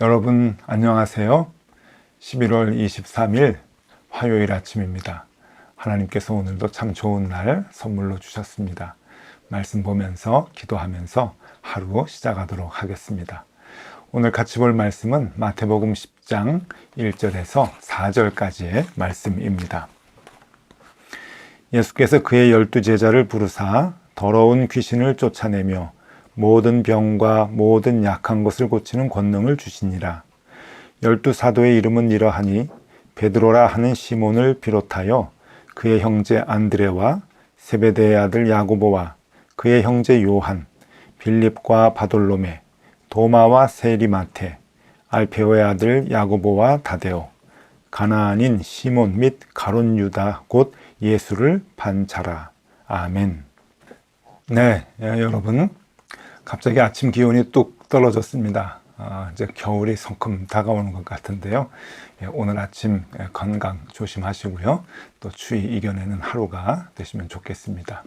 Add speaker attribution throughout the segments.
Speaker 1: 여러분 안녕하세요. 11월 23일 화요일 아침입니다. 하나님께서 오늘도 참 좋은 날 선물로 주셨습니다. 말씀 보면서 기도하면서 하루 시작하도록 하겠습니다. 오늘 같이 볼 말씀은 마태복음 10장 1절에서 4절까지의 말씀입니다. 예수께서 그의 12제자를 부르사 더러운 귀신을 쫓아내며 모든 병과 모든 약한 것을 고치는 권능을 주시니라. 12사도의 이름은 이러하니 베드로라 하는 시몬을 비롯하여 그의 형제 안드레와 세베대의 아들 야고보와 그의 형제 요한, 빌립과 바돌로메, 도마와 세리마테, 알페오의 아들 야고보와 다데오, 가나안인 시몬 및 가룟 유다 곧 예수를 반 자라. 아멘. 네, 여러분. 갑자기 아침 기온이 뚝 떨어졌습니다. 이제 겨울이 성큼 다가오는 것 같은데요. 오늘 아침 건강 조심하시고요. 또 추위 이겨내는 하루가 되시면 좋겠습니다.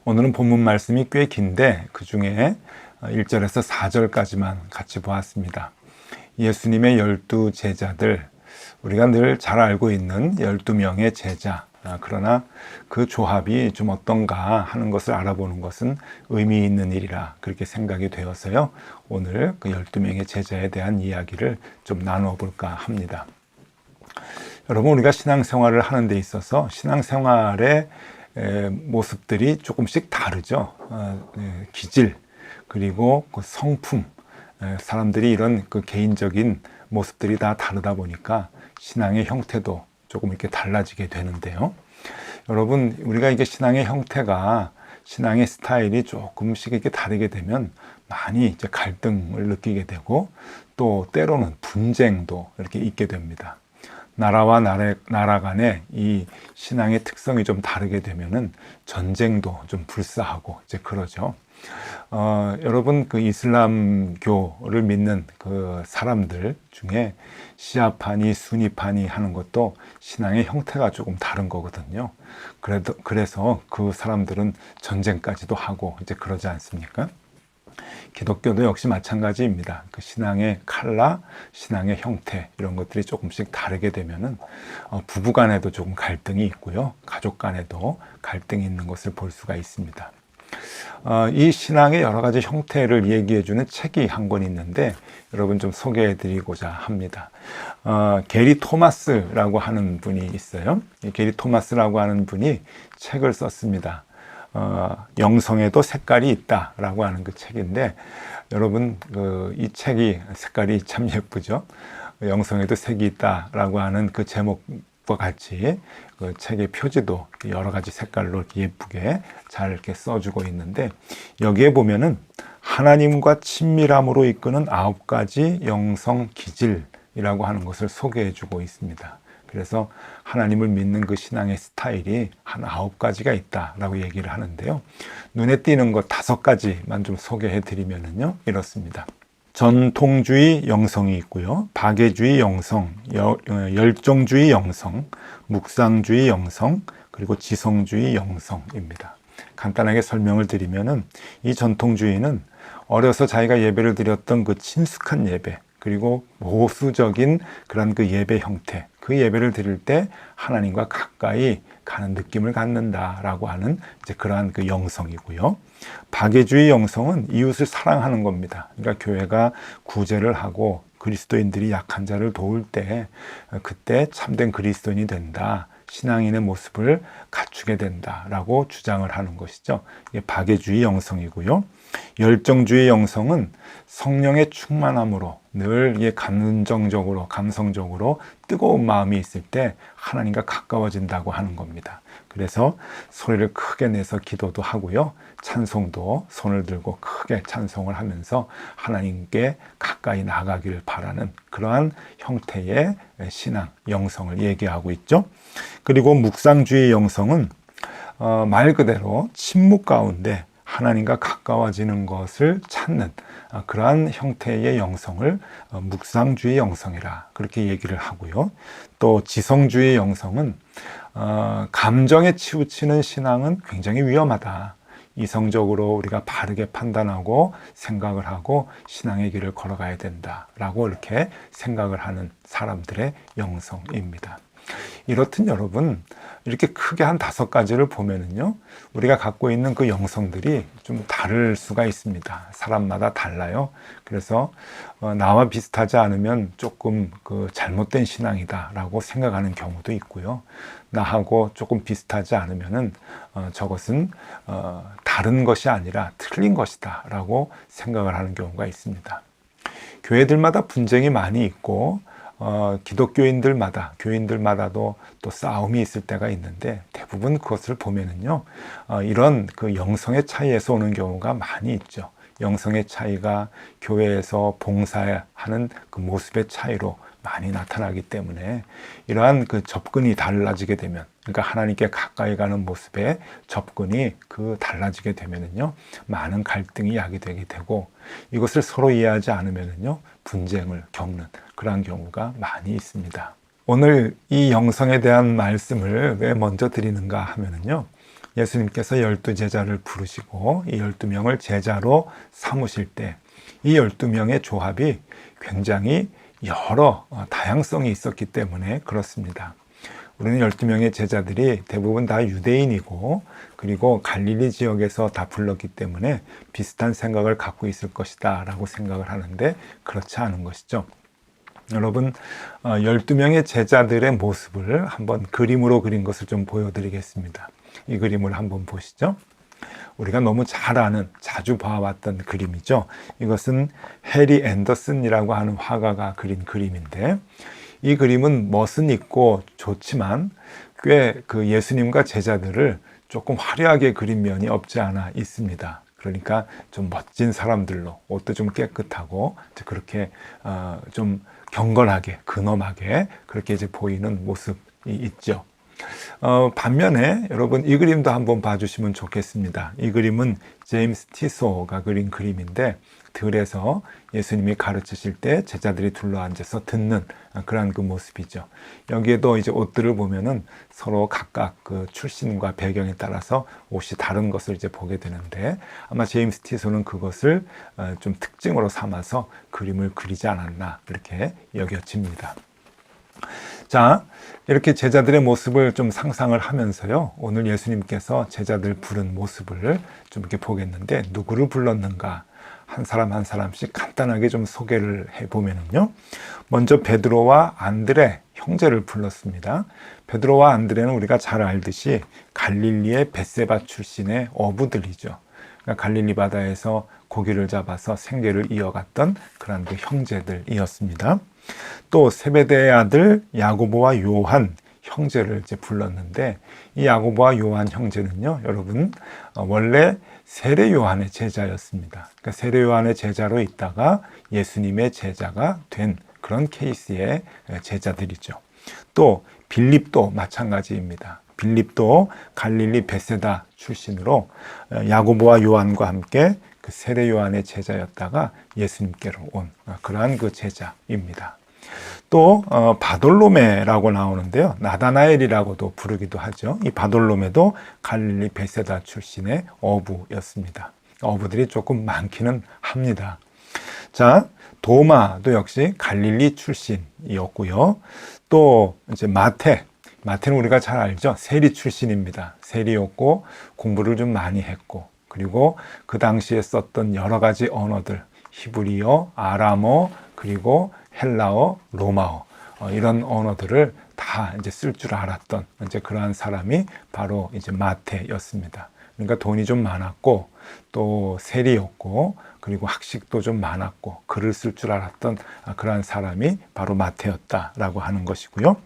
Speaker 1: 오늘은 본문 말씀이 꽤 긴데 그 중에 1절에서 4절까지만 같이 보았습니다. 예수님의 12제자들, 우리가 늘 잘 알고 있는 12명의 제자, 그러나 그 조합이 좀 어떤가 하는 것을 알아보는 것은 의미 있는 일이라 그렇게 생각이 되어서요. 오늘 그 12명의 제자에 대한 이야기를 좀 나누어 볼까 합니다. 여러분, 우리가 신앙생활을 하는 데 있어서 신앙생활의 모습들이 조금씩 다르죠. 기질, 그리고 그 성품, 사람들이 이런 그 개인적인 모습들이 다 다르다 보니까 신앙의 형태도 조금 이렇게 달라지게 되는데요. 여러분, 우리가 이게 신앙의 형태가, 신앙의 스타일이 조금씩 이렇게 다르게 되면 많이 이제 갈등을 느끼게 되고 또 때로는 분쟁도 이렇게 있게 됩니다. 나라와 나라 간에 이 신앙의 특성이 좀 다르게 되면은 전쟁도 좀 불사하고 이제 그러죠. 여러분, 그 이슬람교를 믿는 그 사람들 중에 시아파니, 수니파니 하는 것도 신앙의 형태가 조금 다른 거거든요. 그래서 그 사람들은 전쟁까지도 하고 이제 그러지 않습니까? 기독교도 역시 마찬가지입니다. 그 신앙의 컬러, 신앙의 형태 이런 것들이 조금씩 다르게 되면은 부부 간에도 조금 갈등이 있고요. 가족 간에도 갈등이 있는 것을 볼 수가 있습니다. 이 신앙의 여러 가지 형태를 얘기해 주는 책이 한 권 있는데 여러분 좀 소개해 드리고자 합니다. 게리 토마스라고 하는 분이 있어요. 이 게리 토마스라고 하는 분이 책을 썼습니다. 영성에도 색깔이 있다라고 하는 그 책인데 여러분 이 책이 색깔이 참 예쁘죠. 영성에도 색이 있다라고 하는 그 제목과 같이 그 책의 표지도 여러 가지 색깔로 예쁘게 잘 이렇게 써주고 있는데 여기에 보면은 하나님과 친밀함으로 이끄는 9가지 영성 기질이라고 하는 것을 소개해 주고 있습니다. 그래서 하나님을 믿는 그 신앙의 스타일이 한 9가지가 있다라고 얘기를 하는데요. 눈에 띄는 것 5가지만 좀 소개해 드리면은요, 이렇습니다. 전통주의 영성이 있고요. 박애주의 영성, 열정주의 영성, 묵상주의 영성, 그리고 지성주의 영성입니다. 간단하게 설명을 드리면은 이 전통주의는 어려서 자기가 예배를 드렸던 그 친숙한 예배, 그리고 보수적인 그런 그 예배 형태, 그 예배를 드릴 때 하나님과 가까이 가는 느낌을 갖는다라고 하는 이제 그러한 그 영성이고요. 박애주의 영성은 이웃을 사랑하는 겁니다. 그러니까 교회가 구제를 하고 그리스도인들이 약한 자를 도울 때 그때 참된 그리스도인이 된다. 신앙인의 모습을 갖추게 된다라고 주장을 하는 것이죠. 이게 박애주의 영성이고요. 열정주의 영성은 성령의 충만함으로 늘 감정적으로, 감성적으로 뜨거운 마음이 있을 때 하나님과 가까워진다고 하는 겁니다. 그래서 소리를 크게 내서 기도도 하고요. 찬송도 손을 들고 크게 찬송을 하면서 하나님께 가까이 나가기를 바라는 그러한 형태의 신앙, 영성을 얘기하고 있죠. 그리고 묵상주의 영성은 말 그대로 침묵 가운데 하나님과 가까워지는 것을 찾는 그러한 형태의 영성을 묵상주의 영성이라 그렇게 얘기를 하고요. 또 지성주의 영성은 감정에 치우치는 신앙은 굉장히 위험하다. 이성적으로 우리가 바르게 판단하고 생각을 하고 신앙의 길을 걸어가야 된다라고 이렇게 생각을 하는 사람들의 영성입니다. 이렇듯 여러분, 이렇게 크게 한 5가지를 보면은요, 우리가 갖고 있는 그 영성들이 좀 다를 수가 있습니다. 사람마다 달라요. 그래서 나와 비슷하지 않으면 조금 그 잘못된 신앙이다라고 생각하는 경우도 있고요. 나하고 조금 비슷하지 않으면은 저것은 다른 것이 아니라 틀린 것이다라고 생각을 하는 경우가 있습니다. 교회들마다 분쟁이 많이 있고 교인들마다도 또 싸움이 있을 때가 있는데 대부분 그것을 보면은요, 이런 그 영성의 차이에서 오는 경우가 많이 있죠. 영성의 차이가 교회에서 봉사하는 그 모습의 차이로 많이 나타나기 때문에 이러한 그 접근이 달라지게 되면, 그러니까 하나님께 가까이 가는 모습의 접근이 달라지게 되면은요, 많은 갈등이 야기되게 되고, 이것을 서로 이해하지 않으면은요, 분쟁을 겪는 그러한 경우가 많이 있습니다. 오늘 이 영성에 대한 말씀을 왜 먼저 드리는가 하면은요, 예수님께서 12제자를 부르시고 이 12명을 제자로 삼으실 때 이 12명의 조합이 굉장히 여러 다양성이 있었기 때문에 그렇습니다. 우리는 12명의 제자들이 대부분 다 유대인이고, 그리고 갈릴리 지역에서 다 불렀기 때문에 비슷한 생각을 갖고 있을 것이다 라고 생각을 하는데, 그렇지 않은 것이죠. 여러분, 12명의 제자들의 모습을 한번 그림으로 그린 것을 좀 보여드리겠습니다. 이 그림을 한번 보시죠. 우리가 너무 잘 아는, 자주 봐왔던 그림이죠. 이것은 해리 앤더슨이라고 하는 화가가 그린 그림인데, 이 그림은 멋은 있고 좋지만 꽤 그 예수님과 제자들을 조금 화려하게 그린 면이 없지 않아 있습니다. 그러니까 좀 멋진 사람들로, 옷도 좀 깨끗하고 그렇게 좀 경건하게, 근엄하게 그렇게 이제 보이는 모습이 있죠. 반면에 여러분, 이 그림도 한번 봐주시면 좋겠습니다. 이 그림은 제임스 티소가 그린 그림인데, 들에서 예수님이 가르치실 때 제자들이 둘러앉아서 듣는 그런 그 모습이죠. 여기에도 이제 옷들을 보면은 서로 각각 그 출신과 배경에 따라서 옷이 다른 것을 이제 보게 되는데, 아마 제임스 티소는 그것을 좀 특징으로 삼아서 그림을 그리지 않았나 이렇게 여겨집니다. 자, 이렇게 제자들의 모습을 좀 상상을 하면서요, 오늘 예수님께서 제자들 부른 모습을 좀 이렇게 보겠는데, 누구를 불렀는가? 한 사람 한 사람씩 간단하게 좀 소개를 해보면요, 먼저 베드로와 안드레 형제를 불렀습니다. 베드로와 안드레는 우리가 잘 알듯이 갈릴리의 벳세바 출신의 어부들이죠. 그러니까 갈릴리 바다에서 고기를 잡아서 생계를 이어갔던 그런 그 형제들이었습니다. 또 세베대의 아들 야고보와 요한 형제를 이제 불렀는데, 이 야고보와 요한 형제는요, 여러분, 원래 세례 요한의 제자였습니다. 그러니까 세례 요한의 제자로 있다가 예수님의 제자가 된 그런 케이스의 제자들이죠. 또 빌립도 마찬가지입니다. 빌립도 갈릴리 베세다 출신으로 야고보와 요한과 함께 그 세례 요한의 제자였다가 예수님께로 온 그러한 그 제자입니다. 또 바돌로메라고 나오는데요, 나다나엘이라고도 부르기도 하죠. 이 바돌로메도 갈릴리 베세다 출신의 어부였습니다. 어부들이 조금 많기는 합니다. 자, 도마도 역시 갈릴리 출신이었고요. 또 이제 마태는 우리가 잘 알죠. 세리 출신입니다. 세리였고 공부를 좀 많이 했고, 그리고 그 당시에 썼던 여러 가지 언어들, 히브리어, 아람어, 그리고 헬라어, 로마어, 이런 언어들을 다 이제 쓸 줄 알았던 이제 그러한 사람이 바로 이제 마태였습니다. 그러니까 돈이 좀 많았고, 또 세리였고, 그리고 학식도 좀 많았고, 글을 쓸 줄 알았던 그러한 사람이 바로 마태였다라고 하는 것이고요.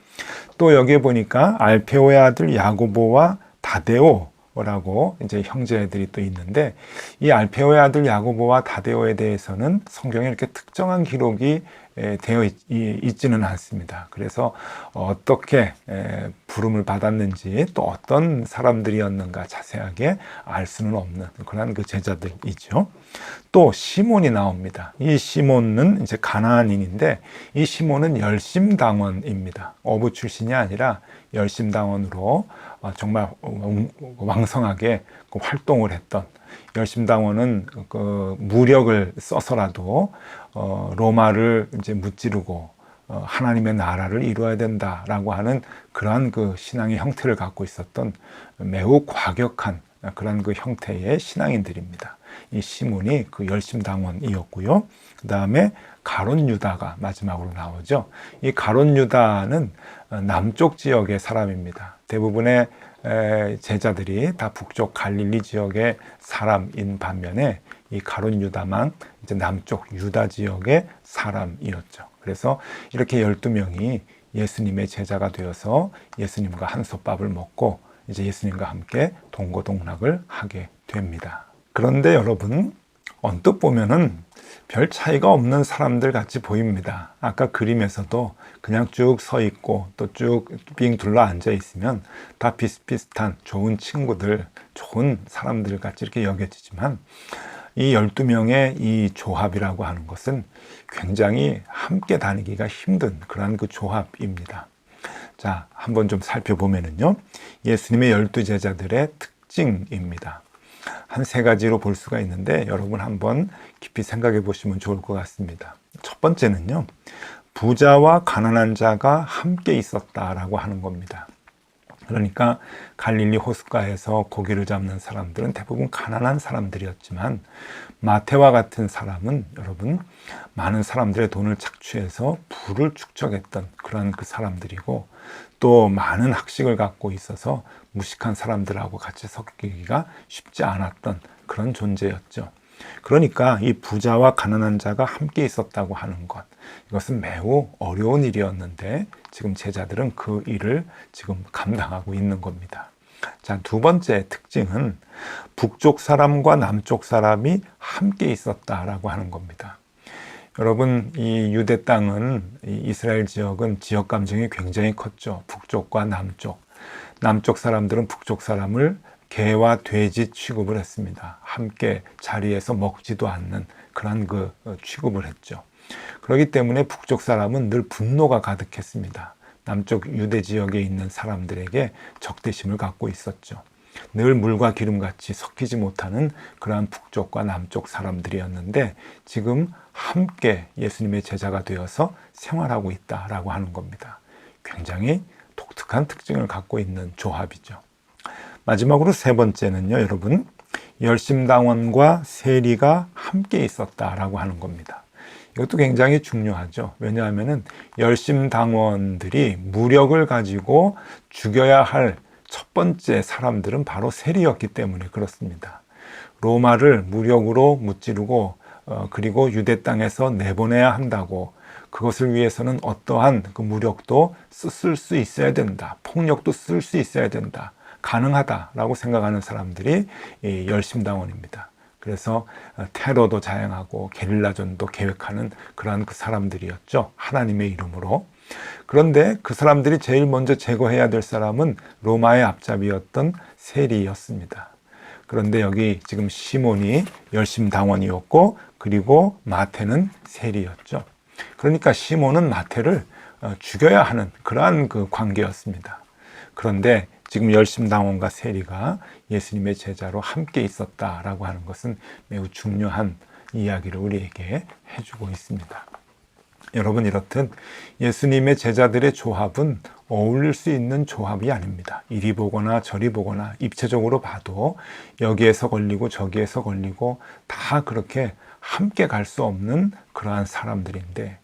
Speaker 1: 또 여기에 보니까 알페오의 아들 야고보와 다데오라고 이제 형제들이 또 있는데, 이 알페오의 아들 야고보와 다데오에 대해서는 성경에 이렇게 특정한 기록이 되어 있지는 않습니다. 그래서 어떻게 부름을 받았는지 또 어떤 사람들이었는가 자세하게 알 수는 없는 그런 그 제자들이죠. 또 시몬이 나옵니다. 이 시몬은 이제 가나안인인데 이 시몬은 열심당원입니다. 어부 출신이 아니라 열심당원으로 정말 왕성하게 활동을 했던, 열심당원은 그 무력을 써서라도 로마를 이제 무찌르고 하나님의 나라를 이루어야 된다라고 하는 그러한 그 신앙의 형태를 갖고 있었던 매우 과격한 그런 그 형태의 신앙인들입니다. 이 시몬이 그 열심당원이었고요. 그 다음에 가룟 유다가 마지막으로 나오죠. 이 가룟 유다는 남쪽 지역의 사람입니다. 대부분의 제자들이 다 북쪽 갈릴리 지역의 사람인 반면에 이 가룟 유다만 이제 남쪽 유다 지역의 사람이었죠. 그래서 이렇게 12명이 예수님의 제자가 되어서 예수님과 한솥밥을 먹고 이제 예수님과 함께 동고동락을 하게 됩니다. 그런데 여러분, 언뜻 보면은 별 차이가 없는 사람들 같이 보입니다. 아까 그림에서도 그냥 쭉 서 있고 또 쭉 빙 둘러 앉아 있으면 다 비슷비슷한 좋은 친구들, 좋은 사람들 같이 이렇게 여겨지지만 이 12명의 이 조합이라고 하는 것은 굉장히 함께 다니기가 힘든 그런 그 조합입니다. 자, 한번 좀 살펴보면은요, 예수님의 12제자들의 특징입니다. 한 3가지로 볼 수가 있는데 여러분 한번 깊이 생각해 보시면 좋을 것 같습니다. 첫 번째는요, 부자와 가난한 자가 함께 있었다라고 하는 겁니다. 그러니까 갈릴리 호숫가에서 고기를 잡는 사람들은 대부분 가난한 사람들이었지만 마태와 같은 사람은 여러분 많은 사람들의 돈을 착취해서 부를 축적했던 그런 그 사람들이고, 또 많은 학식을 갖고 있어서 무식한 사람들하고 같이 섞이기가 쉽지 않았던 그런 존재였죠. 그러니까 이 부자와 가난한 자가 함께 있었다고 하는 것, 이것은 매우 어려운 일이었는데 지금 제자들은 그 일을 지금 감당하고 있는 겁니다. 자, 두 번째 특징은 북쪽 사람과 남쪽 사람이 함께 있었다라고 하는 겁니다. 여러분, 이 유대 땅은, 이 이스라엘 지역은 지역 감정이 굉장히 컸죠. 북쪽과 남쪽. 남쪽 사람들은 북쪽 사람을 개와 돼지 취급을 했습니다. 함께 자리에서 먹지도 않는 그런 그 취급을 했죠. 그렇기 때문에 북쪽 사람은 늘 분노가 가득했습니다. 남쪽 유대 지역에 있는 사람들에게 적대심을 갖고 있었죠. 늘 물과 기름같이 섞이지 못하는 그러한 북쪽과 남쪽 사람들이었는데 지금 함께 예수님의 제자가 되어서 생활하고 있다라고 하는 겁니다. 굉장히 독특한 특징을 갖고 있는 조합이죠. 마지막으로 3번째는요, 여러분, 열심당원과 세리가 함께 있었다라고 하는 겁니다. 이것도 굉장히 중요하죠. 왜냐하면 열심당원들이 무력을 가지고 죽여야 할 첫 번째 사람들은 바로 세리였기 때문에 그렇습니다. 로마를 무력으로 무찌르고 그리고 유대 땅에서 내보내야 한다고, 그것을 위해서는 어떠한 그 무력도 쓸 수 있어야 된다, 폭력도 쓸 수 있어야 된다, 가능하다라고 생각하는 사람들이 이 열심당원입니다. 그래서 테러도 자행하고 게릴라전도 계획하는 그러한 그 사람들이었죠. 하나님의 이름으로. 그런데 그 사람들이 제일 먼저 제거해야 될 사람은 로마의 앞잡이였던 세리였습니다. 그런데 여기 지금 시몬이 열심당원이었고 그리고 마태는 세리였죠. 그러니까 시몬은 마태를 죽여야 하는 그러한 그 관계였습니다. 그런데 지금 열심당원과 세리가 예수님의 제자로 함께 있었다라고 하는 것은 매우 중요한 이야기를 우리에게 해주고 있습니다. 여러분, 이렇듯 예수님의 제자들의 조합은 어울릴 수 있는 조합이 아닙니다. 이리 보거나 저리 보거나 입체적으로 봐도 여기에서 걸리고 저기에서 걸리고 다 그렇게 함께 갈 수 없는 그러한 사람들인데,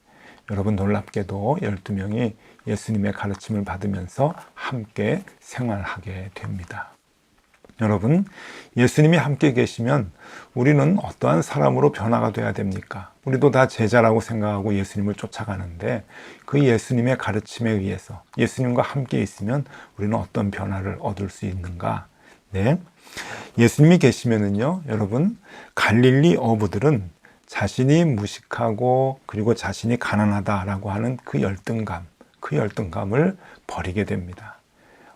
Speaker 1: 여러분 놀랍게도 12명이 예수님의 가르침을 받으면서 함께 생활하게 됩니다. 여러분, 예수님이 함께 계시면 우리는 어떠한 사람으로 변화가 돼야 됩니까? 우리도 다 제자라고 생각하고 예수님을 쫓아가는데 그 예수님의 가르침에 의해서 예수님과 함께 있으면 우리는 어떤 변화를 얻을 수 있는가? 네, 예수님이 계시면은요, 여러분, 갈릴리 어부들은 자신이 무식하고 그리고 자신이 가난하다라고 하는 그 열등감을 버리게 됩니다.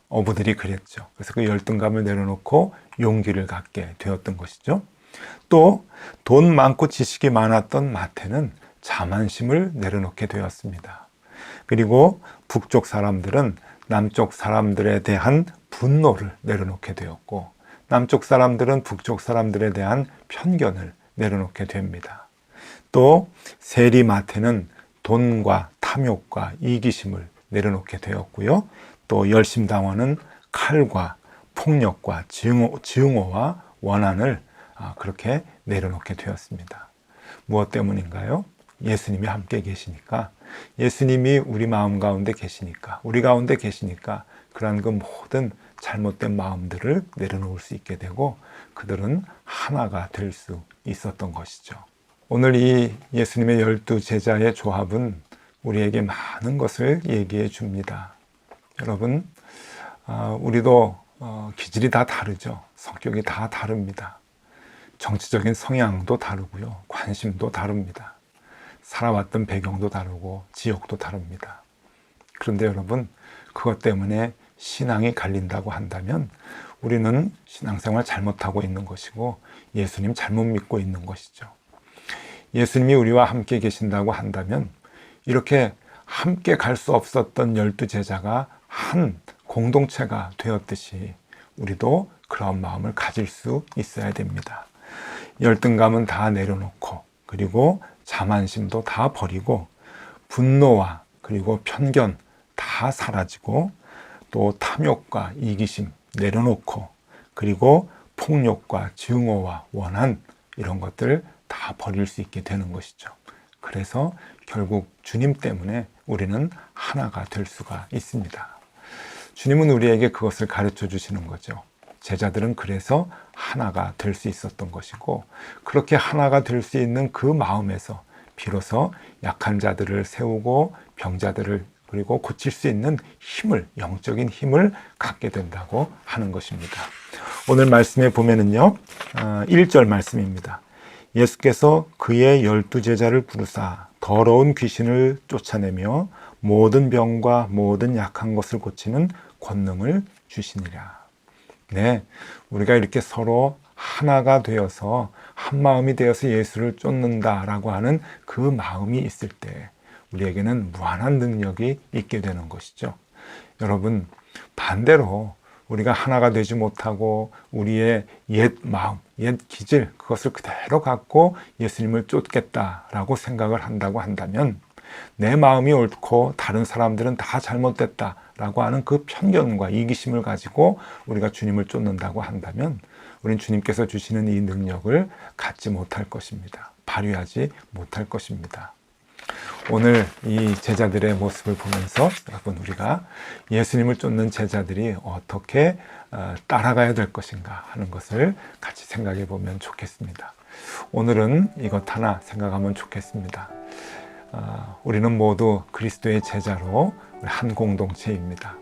Speaker 1: 어부들이 그랬죠. 그래서 그 열등감을 내려놓고 용기를 갖게 되었던 것이죠. 또 돈 많고 지식이 많았던 마태는 자만심을 내려놓게 되었습니다. 그리고 북쪽 사람들은 남쪽 사람들에 대한 분노를 내려놓게 되었고, 남쪽 사람들은 북쪽 사람들에 대한 편견을 내려놓게 됩니다. 또 세리 마태는 돈과 탐욕과 이기심을 내려놓게 되었고요. 또 열심당원은 칼과 폭력과 증오와 원한을 그렇게 내려놓게 되었습니다. 무엇 때문인가요? 예수님이 함께 계시니까, 예수님이 우리 마음 가운데 계시니까, 우리 가운데 계시니까 그러한 그 모든 잘못된 마음들을 내려놓을 수 있게 되고 그들은 하나가 될 수 있었던 것이죠. 오늘 이 예수님의 12제자의 조합은 우리에게 많은 것을 얘기해 줍니다. 여러분, 우리도 기질이 다 다르죠. 성격이 다 다릅니다. 정치적인 성향도 다르고요. 관심도 다릅니다. 살아왔던 배경도 다르고 지역도 다릅니다. 그런데 여러분, 그것 때문에 신앙이 갈린다고 한다면 우리는 신앙생활 잘못하고 있는 것이고 예수님 잘못 믿고 있는 것이죠. 예수님이 우리와 함께 계신다고 한다면 이렇게 함께 갈 수 없었던 12제자가 한 공동체가 되었듯이 우리도 그런 마음을 가질 수 있어야 됩니다. 열등감은 다 내려놓고 그리고 자만심도 다 버리고 분노와 그리고 편견 다 사라지고 또 탐욕과 이기심 내려놓고 그리고 폭력과 증오와 원한 이런 것들 다 버릴 수 있게 되는 것이죠. 그래서 결국 주님 때문에 우리는 하나가 될 수가 있습니다. 주님은 우리에게 그것을 가르쳐 주시는 거죠. 제자들은 그래서 하나가 될 수 있었던 것이고 그렇게 하나가 될 수 있는 그 마음에서 비로소 약한 자들을 세우고 병자들을 그리고 고칠 수 있는 힘을, 영적인 힘을 갖게 된다고 하는 것입니다. 오늘 말씀에 보면은요, 1절 말씀입니다. 예수께서 그의 12제자를 부르사 더러운 귀신을 쫓아내며 모든 병과 모든 약한 것을 고치는 권능을 주시니라. 네, 우리가 이렇게 서로 하나가 되어서 한 마음이 되어서 예수를 쫓는다라고 하는 그 마음이 있을 때 우리에게는 무한한 능력이 있게 되는 것이죠. 여러분, 반대로 우리가 하나가 되지 못하고 우리의 옛 마음, 옛 기질 그것을 그대로 갖고 예수님을 쫓겠다라고 생각을 한다고 한다면 내 마음이 옳고 다른 사람들은 다 잘못됐다라고 하는 그 편견과 이기심을 가지고 우리가 주님을 쫓는다고 한다면 우린 주님께서 주시는 이 능력을 갖지 못할 것입니다. 발휘하지 못할 것입니다. 오늘 이 제자들의 모습을 보면서 여러분 우리가 예수님을 쫓는 제자들이 어떻게 따라가야 될 것인가 하는 것을 같이 생각해 보면 좋겠습니다. 오늘은 이것 하나 생각하면 좋겠습니다. 우리는 모두 그리스도의 제자로 한 공동체입니다.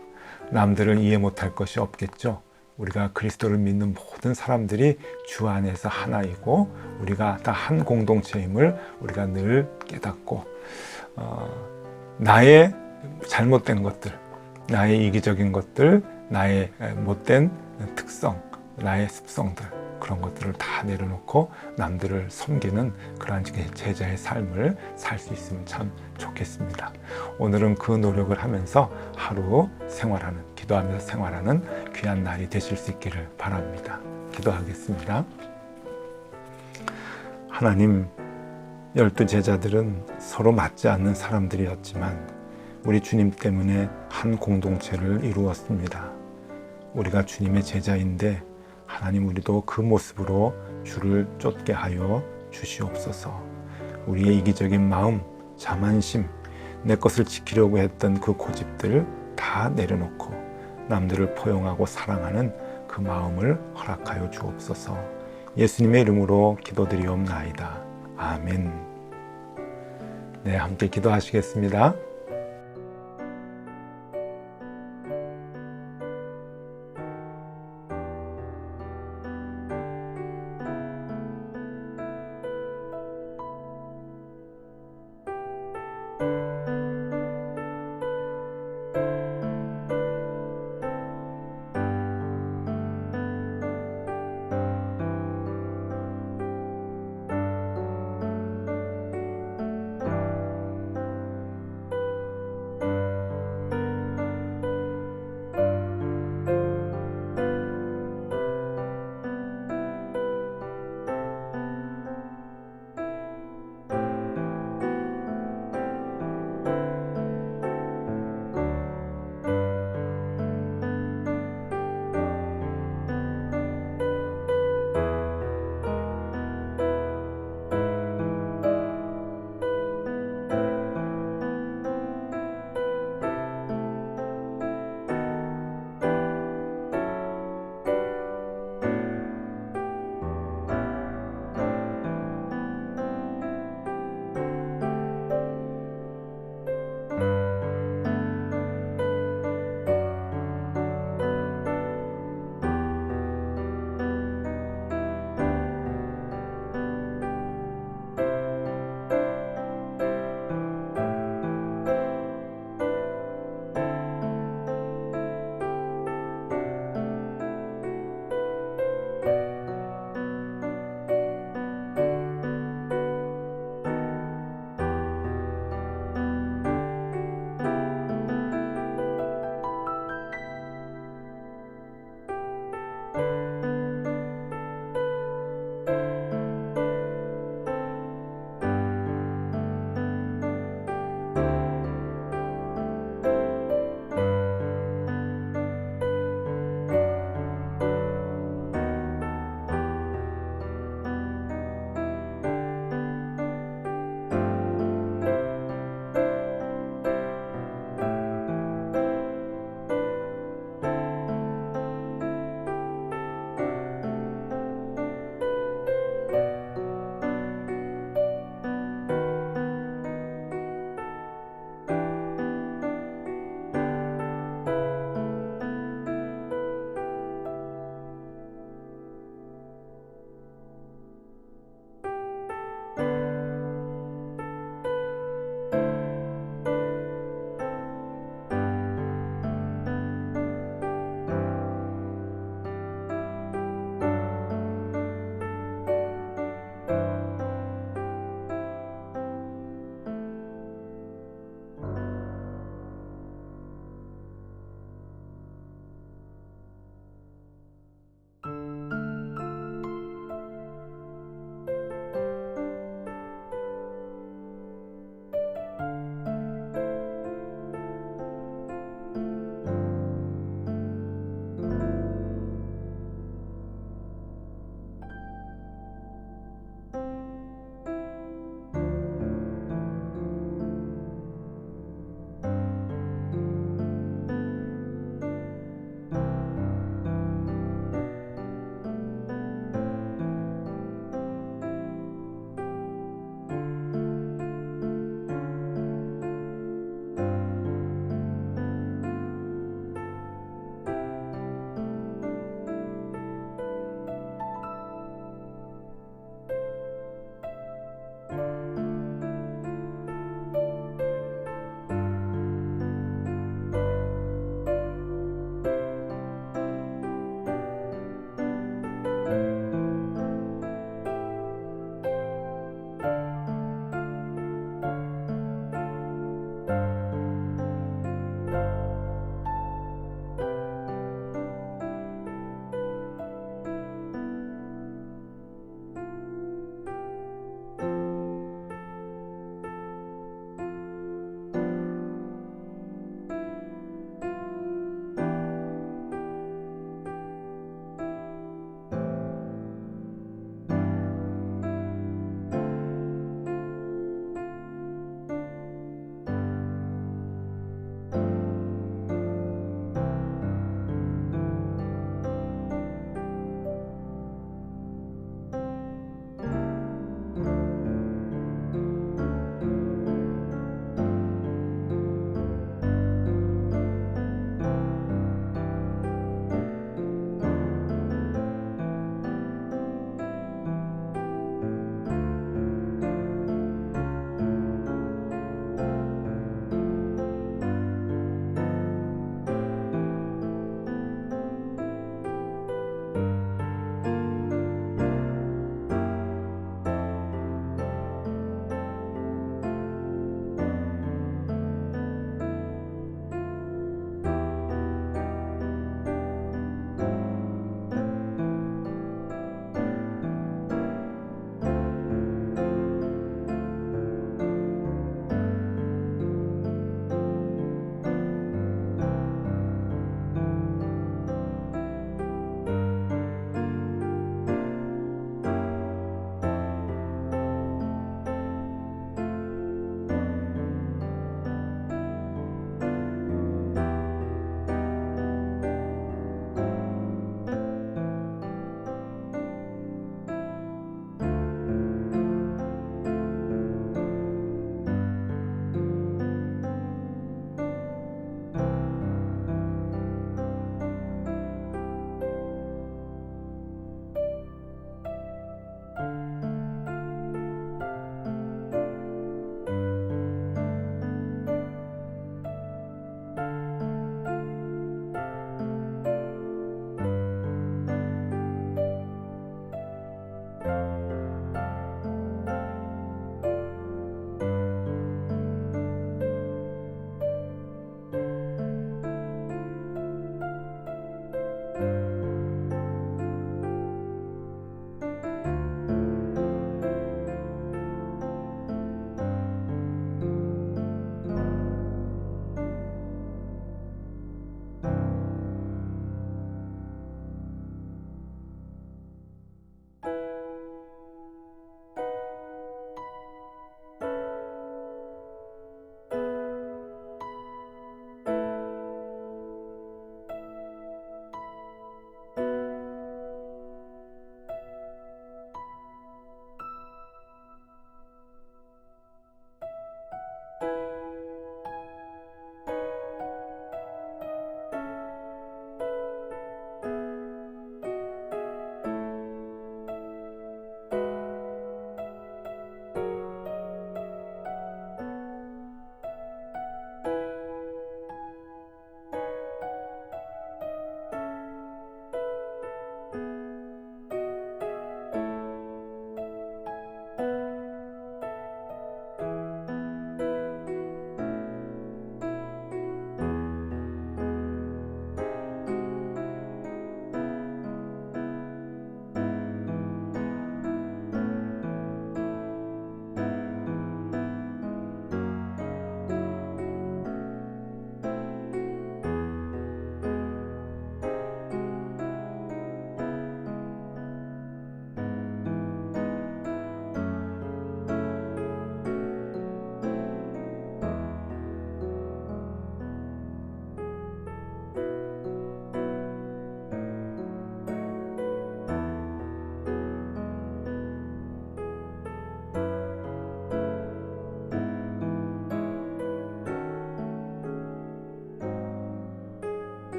Speaker 1: 남들을 이해 못할 것이 없겠죠. 우리가 그리스도를 믿는 모든 사람들이 주 안에서 하나이고 우리가 다 한 공동체임을 우리가 늘 깨닫고 나의 잘못된 것들, 나의 이기적인 것들, 나의 못된 특성, 나의 습성들 그런 것들을 다 내려놓고 남들을 섬기는 그러한 제자의 삶을 살 수 있으면 참 좋겠습니다. 오늘은 그 노력을 하면서 하루 생활하는, 기도하면서 생활하는 귀한 날이 되실 수 있기를 바랍니다. 기도하겠습니다. 하나님, 12제자들은 서로 맞지 않는 사람들이었지만 우리 주님 때문에 한 공동체를 이루었습니다. 우리가 주님의 제자인데 하나님 우리도 그 모습으로 주를 쫓게 하여 주시옵소서. 우리의 이기적인 마음, 자만심, 내 것을 지키려고 했던 그 고집들 다 내려놓고 남들을 포용하고 사랑하는 그 마음을 허락하여 주옵소서. 예수님의 이름으로 기도드리옵나이다. 아멘. 네, 함께 기도하시겠습니다.